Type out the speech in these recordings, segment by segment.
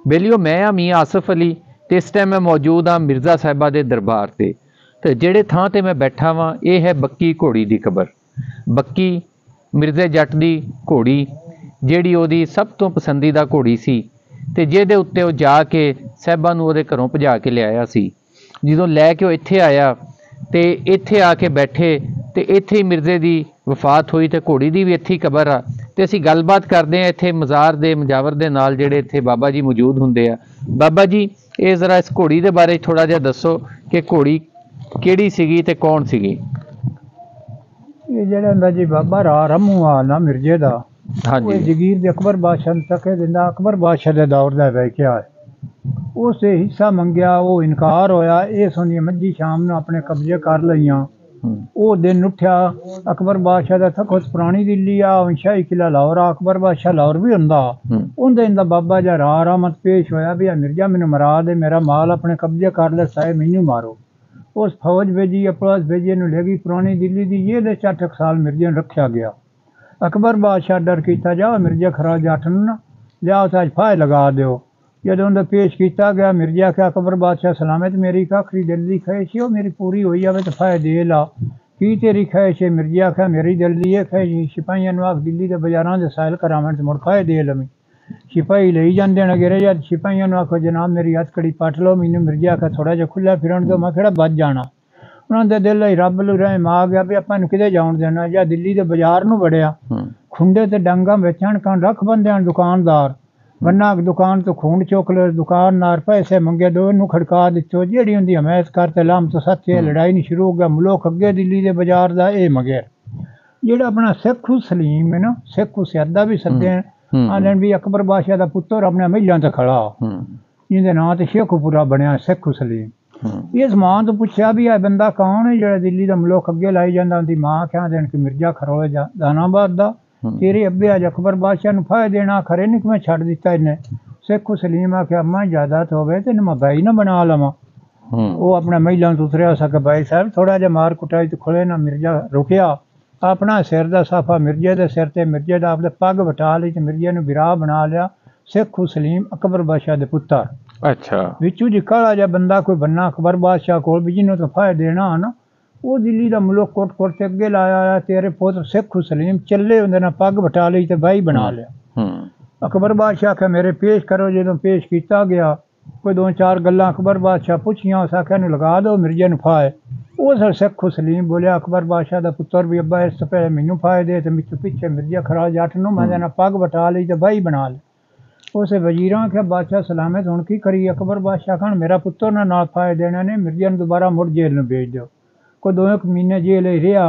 बेलियो मैं हाँ मियाँ आसिफ अली तो इस टाइम मैं मौजूद हाँ मिर्ज़ा साहिबा के दरबार से। तो जिहड़े थां ते मैं बैठा वां यह है बक्की घोड़ी की कबर। बक्की मिर्ज़े जट की घोड़ी जिहड़ी उहदी सब तो पसंदीदा घोड़ी सी ते जिहदे उत्ते वो जाके साहिबा नूं उहदे घरों भजा के लिआया सी। जदों लैके वो इत्थे आया तो इत्थे आके बैठे तो इत्थे ही मिर्ज़े की वफात हुई तो घोड़ी की भी इत्थे ही कबर आ। तो असीं गलबात करते हैं इत्थे मज़ार दे मुजावर दे नाल जिहड़े इत्थे बाबा जी मौजूद हुंदे आ। बाबा जी ये ज़रा इस घोड़ी के बारे थोड़ा जिहा दसो कि घोड़ी किहड़ी सीगी ते कौन सीगी? ये जड़ा जी बाबा रा रमू आ ना मिर्जे दा, हाँ वो जी। जगीर दे अकबर बादशाह नूं तके दिंदा। अकबर बादशाह दे दौर दा वाक़या है। उसे हिस्सा मंगया, वो इनकार होया। इस उहदी मज्झी शाम नूं अपने कब्जे कर लईयां। वो दिन उठ्या अकबर बादशाह दा थकोस पुरानी दिल्ली आ, शाही किला लाहौर आ। अकबर बादशाह लाहौर भी हुंदा। उंदे इंदा बाबा जा रा रहमत पेश होया भी मिर्जा मैनूं मरा दे, मेरा माल अपने कब्जे कर ले, साए मैनूं मारो। उस फौज भेजी, अपराध भेजे, नूं ले गई पुरानी दिल्ली दी। ये दे 4 साल मिर्जे नूं रखा गया। अकबर बादशाह डर किया, जाओ मिर्जा खरा जट नूं ना लियाओ तो अज फाहे लगा दो। जदों उन्हें पेश किया गया, मिर्जा आख्या अकबर बादशाह सलामत, मेरी आखिरी दिल की ख्वाहिश है, मेरी पूरी हो जाए तो फाहे दे ला। की तेरी ख्वाहिश है? मिर्जा आख्या मेरी दिल की यह ख्वाहिश, सिपाहियों नूं आख दिल्ली के बाजारां दे साइल करावन ते मुड़ फाहे दे लवीं। सिपाही लई जांदे ने गिरे जा, सिपाहियों नूं आखो जनाब मेरी हथकड़ी पट लो। मैनूं मिर्जा आख्या थोड़ा जिहा खुला फिरन दो, मैं किहड़ा बच जाना। उन्होंने दिल रब लू रहम आ गया भी आपां नूं किते जाउण देना। या दिल्ली के बाजार नूं वड़िया, खुंडे ते डांगा बेचण कण रख बंदे दुकानदार बन्ना दुकान तो खून चुक लो। दुकानदार पैसे मंगे, दो नूं खड़का दित्तो। जेहड़ी उहदी हमायत करते लाम तो सच्चे लड़ाई नहीं शुरू हो गया। मुल्क अगे दिल्ली के बाजार का ये मगेर जेड़ा अपना सिखू सलीम है ना, सिखू स्यादा भी सदे आने भी अकबर बादशाह का पुत्र अपने महिलां ते खड़ा, जिंदे नां ते शेखूपुरा बनया सिखू सलीम। इस मां तो पूछा भी आ बंदा कौन है जो दिल्ली का मुल्क अगे लाई जाता। उनकी मां क्या देन कि मिर्जा खरोले दानाबाद का, तेरे अब्बे अज अकबर बादशाह नूं फाहे देना, खरे नहीं कि मैं छड़ दिता इन्हें। सिखू सलीम आख्या अम्मा इजाजत होवे तो मैं भाई ना बना लवां। वो अपने महिला तो उतरिया सके, भाई साहब थोड़ा जिहा मार कुटाई तो खुले ना। मिर्जा रुकिया, अपना सिर का साफा मिर्जे के सिर ते, मिर्जे का अपने पग वटा ली तो मिर्जे नूं बिराह बना लिया। सिखू सलीम अकबर बादशाह के पुत्र। अच्छा विचू जी काला जिहा बंदा कोई बनना अकबर बादशाह को भी जिन्हों तो फाहे देना है ना, वो दिल्ली का मुल्क कोट कोट के अगे लाया। तेरे पुत्र सिखू सलीम चले उन्हें ना पग वटा ली तो भाई बना लिया। अकबर बादशाह आख्या मेरे पेश करो। जो पेश किया गया, कोई 2-4 गल्लां अकबर बादशाह पुछियां, उस आख्या लगा दो मिर्जे नूं फाहे। उस सिखू सलीम बोलिया अकबर बादशाह का पुत्र भी अब्बा इस पहले मैनू फाहे दे, तो मिचू पिछे मिर्जा खरा जट नूं मैं ना पग वटा ली तो भाई बना लिया। उस वजीर आख्या बादशाह सलामत हुण की करी? अकबर बादशाह कहण मेरा पुत्र ने नाल फाहे देने ने, मिर्जा नूं दोबारा मुड़ जेल नूं भेज दो। कोई 2-1 महीने जेल ही रहा।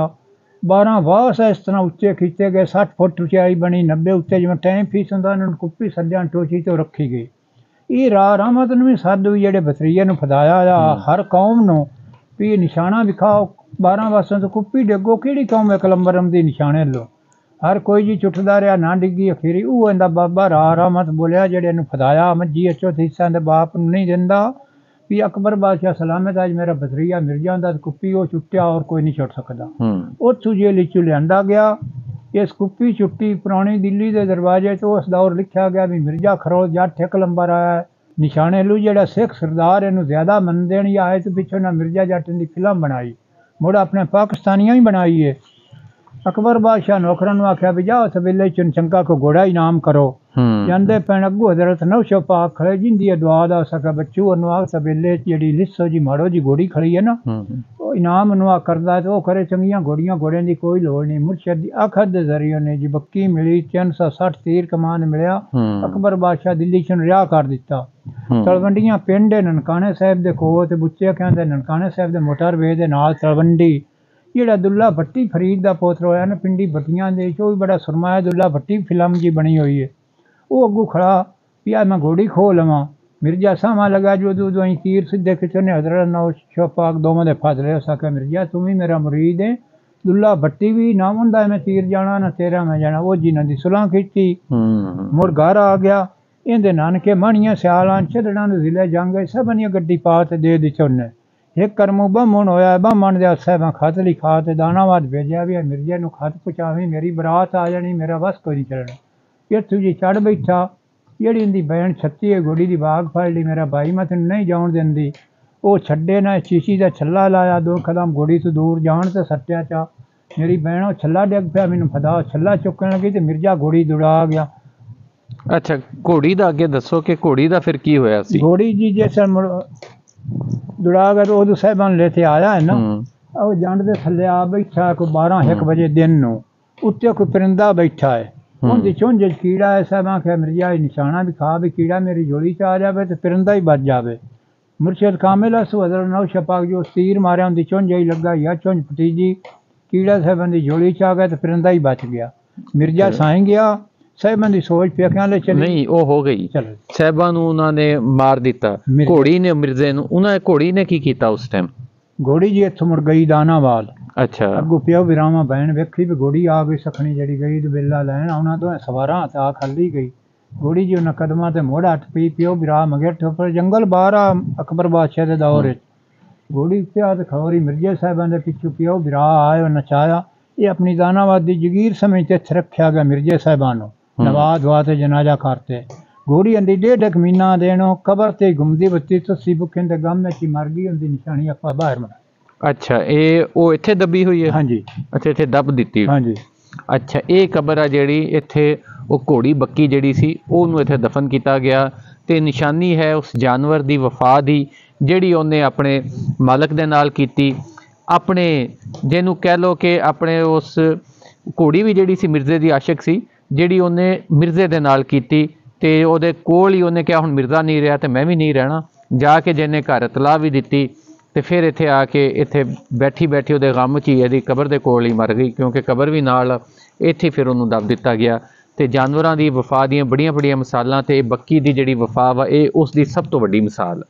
12 वास इस तरह उच्चे खींचे गए, 60 फुट उचाई बनी, 90 उत्ते जिवें टाइम फीस हुंदा उन्होंने कुप्पी सद्दिया टोची तो रखी गई। ये राह रहमत नूं भी सद हुई, जेहड़े बतरीए नूं फदाया हर कौम नूं भी निशाना विखाओ। 12 वासों तो कुप्पी डिगो, किहड़ी कौम एक लंबरम दी निशाने लो। हर कोई जी चुटदा रहा, ना डिगी। अखीरी वो इंदा बाबा राह रहमत बोलिया जेहड़े इनू फदाया मज्जी अचो हिस्सा इंदे बाप नूं नहीं दिंदा भी अकबर बादशाह सलामत अज मेरा बतरीया मिर्जा दा कुप्पी वो चुट्टिया और कोई नहीं चुट सकदा। उत्थों जेल चू लिआंदा गया। इस कुप्पी चुट्टी पुरानी दिल्ली के दरवाजे तो उस दौर लिखा गया भी मिर्जा खरोल जट एक लंबर आया है। निशाने लू जेड़ा सिख सरदार इनू ज्यादा मनदे नहीं आए तो पिछों ना मिर्जा जट की फिल्म बनाई, मुड़ अपने पाकिस्तानियों ही बनाई है। अकबर बादशाह नौकरां नूं आख्या भी जाओ सवेले चंगा को घोड़ा इनाम करो। जांदे पैण अगू हजरत नौशो पाक खड़े, जिंदी दुआ दा सका बच्चू ओनू आख सवेले जेड़ी लिस्सो जी माड़ो जी घोड़ी खड़ी है ना, वो इनाम नू करदा तो वो करे चंगियां घोड़ियां, घोड़े की कोई लोड़ नहीं। मुर्शद दी अखद दे जरिए ने जी बक्की मिली, 360 तीर कमान मिलिया। अकबर बादशाह दिल्ली चों रिहा कर दिता। तलवंडियां पिंड ननकाने साहिब दे कोल ते बुच्चे कहंदे ननकाने साहिब दे मोटरवे दे नाल तलवंडी जेड़ा दुल्ला भट्टी फरीद का पोत्र होया ना पिंडी भट्टियां दे भी बड़ा सुरमाया दुल्ला भट्टी फिल्म जी बनी हुई है। वो अगू खड़ा भी मैं घोड़ी खो लवां। मिर्जा सामा लगा जो दो तीर सीधे खिचने हजरत नौशो पाक दोवें दे फाजले। उस आख्या मिर्जा तू भी मेरा मुरीद है, दुल्ला भट्टी भी ना हुंदा मैं तीर जाना ना तेरा मैं जाना। वो जिन्हां दी सुलह खिची मुड़ घर आ गया। इहदे नानके माणियां सियालां छदड़ां दे जिले जंग सबनियां गड्डी पा ते दे दी चोने। एक करमू बामण होया, बामण दे साहिबा खत लिखा तो दानाबाद भेजा भी मिर्जे नूं खत पहुँचावी, मेरी बरात आ जानी, मेरा बस कोई नहीं चलना। इत्थों जी चढ़ बैठा। ਜਿਹੜੀ ਇਹਦੀ ਬੈਣ ਛੱਤੀ ਹੈ ਘੋੜੀ ਦੀ ਬਾਗ ਫੜ ਲਈ ਮੇਰਾ ਭਾਈ ਮੈਂ ਤੈਨੂੰ ਨਹੀਂ ਜਾਣ ਦਿੰਦੀ ਉਹ ਛੱਡੇ ਨਾ ਸ਼ੀਸ਼ੀ ਦਾ ਛੱਲਾ ਲਾਇਆ 2 ਕਦਮ ਘੋੜੀ ਤੋਂ ਦੂਰ ਜਾਣ ਤੇ ਸੱਟਿਆ ਚਾ ਮੇਰੀ ਭੈਣ ਉਹ ਛੱਲਾ ਡਿੱਗ ਪਿਆ ਮੈਨੂੰ ਫਦਾ ਛੱਲਾ ਚੁੱਕਣ ਲੱਗੀ ਤੇ ਮਿਰਜ਼ਾ ਘੋੜੀ ਦੌੜਾ ਗਿਆ। ਅੱਛਾ ਘੋੜੀ ਦਾ ਅੱਗੇ ਦੱਸੋ ਕਿ ਘੋੜੀ ਦਾ ਫਿਰ ਕੀ ਹੋਇਆ ਸੀ? घोड़ी जी जैसे दुड़ा गया तो उदू साहबान लेते आया है ना और जंड दे थले आ बैठा है कोई 12-1 बजे दिन नु उत्ते कोई परिंदा बैठा है उनकी चुंझ कीड़ा है साहबा के मिर्जा निशाना भी खा भी कीड़ा मेरी झोली च आ जाए तो परिंदा ही बच जाए। मुर्शिद कामिल हज़रत नौशा पाक जो तीर मारे उनकी चुंझ ही लगा या चुंझ भतीजी कीड़ा साहबान की झोली च आ गया तो परिंदा ही बच गया। मिर्जा साई गया साहबान की सोच पेख्यां ले चली नहीं वो हो गई चलो ਸਾਹਿਬਾਂ ਨੂੰ ਉਹਨਾਂ ਨੇ ਮਾਰ ਦਿੱਤਾ ਘੋੜੀ ਨੇ ਮਿਰਜ਼ੇ ਨੂੰ ਉਹਨਾਂ ਘੋੜੀ ਨੇ ਕੀ ਕੀਤਾ ਉਸ ਟਾਈਮ? घोड़ी जी इत्थों मुड़ गई दानावाल ਅੱਛਾ ਅੱਗੋਂ ਪਿਓ ਵਿਰਾਵਾਂ ਬੈਣ ਵੇਖੀ ਵੀ ਘੋੜੀ ਆ ਗਈ ਸਖਣੀ ਜਿਹੜੀ ਗਈ ਤੇ ਵੇਲਾ ਲੈਣ ਆਉਣਾ ਤੋਂ ਸਵਾਰਾਂ ਤੇ ਆ ਖੱਲੀ ਗਈ ਘੋੜੀ ਜੀ ਉਹਨਾਂ ਕਦਮਾਂ ਤੇ ਮੋੜ ਹੱਟ ਪਈ ਪਿਓ ਵਿਰਾ ਮਗਰ ਠੋਪਰ ਜੰਗਲ ਬਾਹਰ ਆ ਅਕਬਰ ਬਾਦਸ਼ਾਹ ਦੇ ਦੌਰ ਵਿੱਚ ਘੋੜੀ ਉੱਤੇ ਆ ਤੇ ਖਵਰੀ ਮਿਰਜ਼ੇ ਸਾਹਿਬਾਂ ਦੇ ਪਿੱਛੋਂ ਪਿਓ ਵਿਰਾ ਆਏ ਨਚਾਇਆ ਇਹ ਆਪਣੀ ਦਾਨਾਵਾਦ ਦੀ ਜਗੀਰ ਸਮਝ ਤੇ ਇੱਥੇ ਰੱਖਿਆ ਗਿਆ ਮਿਰਜ਼ੇ ਸਾਹਿਬਾਂ ਨੂੰ ਨਵਾ ਦਵਾ ਤੇ ਜਨਾਜ਼ਾ ਕਰਤੇ घोड़ी अंदी 1.5 महीना देनो कबर ते घूमदी बत्ती तस्सी भुखे दे गम में मर गई उनकी निशानी ਆਪਾਂ ਬਾਹਰ ਬਣਾ। ਅੱਛਾ ਇਹ ਉਹ ਇੱਥੇ ਦੱਬੀ ਹੋਈ ਹੈ? ਹਾਂਜੀ ਅੱਛਾ ਇੱਥੇ ਦੱਬ ਦਿੱਤੀ। ਹਾਂਜੀ ਅੱਛਾ ਇਹ ਕਬਰ ਆ ਜਿਹੜੀ ਇੱਥੇ ਉਹ ਘੋੜੀ ਬੱਕੀ ਜਿਹੜੀ ਸੀ ਉਹਨੂੰ ਇੱਥੇ ਦਫਨ ਕੀਤਾ ਗਿਆ ਤੇ ਨਿਸ਼ਾਨੀ ਹੈ ਉਸ ਜਾਨਵਰ ਦੀ ਵਫਾ ਦੀ ਜਿਹੜੀ ਉਹਨੇ ਆਪਣੇ ਮਾਲਕ ਦੇ ਨਾਲ ਕੀਤੀ ਆਪਣੇ ਜਿਹਨੂੰ ਕਹਿ ਲਓ ਕਿ ਆਪਣੇ ਉਸ ਘੋੜੀ ਵੀ ਜਿਹੜੀ ਸੀ ਮਿਰਜ਼ੇ ਦੀ ਆਸ਼ਿਕ ਸੀ ਜਿਹੜੀ ਉਹਨੇ ਮਿਰਜ਼ੇ ਦੇ ਨਾਲ ਕੀਤੀ ਤੇ ਉਹਦੇ ਕੋਲ ਹੀ ਉਹਨੇ ਕਿਹਾ ਹੁਣ ਮਿਰਜ਼ਾ ਨਹੀਂ ਰਿਹਾ ਤੇ ਮੈਂ ਵੀ ਨਹੀਂ ਰਹਿਣਾ ਜਾ ਕੇ ਜਿਹਨੇ ਘਰ ਇਤਲਾਹ ਵੀ ਦਿੱਤੀ ਤੇ ਫਿਰ ਇੱਥੇ ਆ ਕੇ ਇੱਥੇ ਬੈਠੀ ਉਹਦੇ ਗਮ 'ਚ ਹੀ ਇਹਦੀ ਕਬਰ ਦੇ ਕੋਲ ਹੀ ਮਰ ਗਈ ਕਿਉਂਕਿ ਕਬਰ ਵੀ ਨਾਲ ਇੱਥੇ ਫਿਰ ਉਹਨੂੰ ਦੱਬ ਦਿੱਤਾ ਗਿਆ। ਤੇ ਜਾਨਵਰਾਂ ਦੀ ਵਫਾ ਦੀਆਂ ਬੜੀਆਂ ਮਿਸਾਲਾਂ ਤੇ ਬੱਕੀ ਦੀ ਜਿਹੜੀ ਵਫਾ ਵਾ ਇਹ ਉਸ ਦੀ ਸਭ ਤੋਂ ਵੱਡੀ ਮਿਸਾਲ